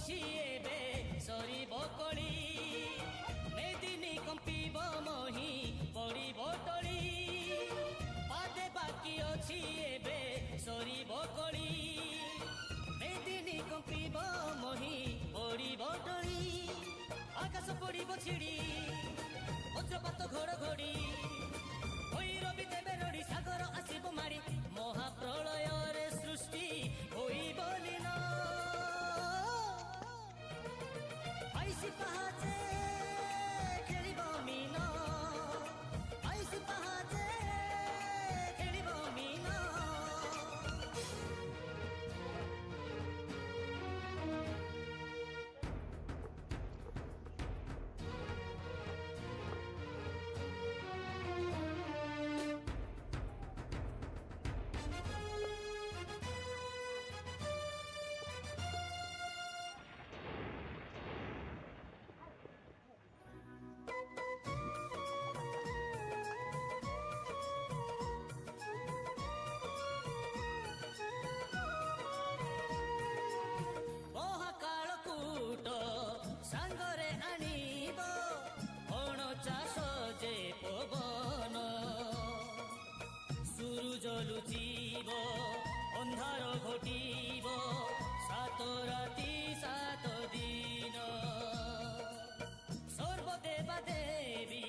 ଅଛି ଏବେ ସରିବ କଳି ମେଦିନୀ କମ୍ପିବ ମହି ପଡ଼ିବ ଟଳି ପାଦେ ବାକି ଅଛି ଏବେ ସରିବ କଳି ମେଦିନୀ କମ୍ପିବ ମହି ପଡ଼ିବ ଟଳି ଆକାଶ ପଡ଼ିବ ଛିଡ଼ି ବଜ୍ରପାତ ଘଡ଼ଘଡ଼ି ଭୈରବୀ ଦେବେ ରଡ଼ି ସାଗର ଆସିବ ମାଡ଼ି ମହାପ୍ରଳୟରେ ସୃଷ୍ଟି ହୋଇବ ଲୀନ ଆଇସି ପାହାଚେ ଖେଳିବ ମୀନ ଆଇସି ପାହାଚେ ଖେଳିବ ମୀନ ସାଙ୍ଗରେ ଆଣିବ ଅଣ ଚାଷ ଯେ ପବନ ସୂରୁଜ ଲୁଚିବ ଅନ୍ଧାର ଘଟିବ ସାତ ରାତି ସାତ ଦିନ ସର୍ବଦେବା ଦେବୀ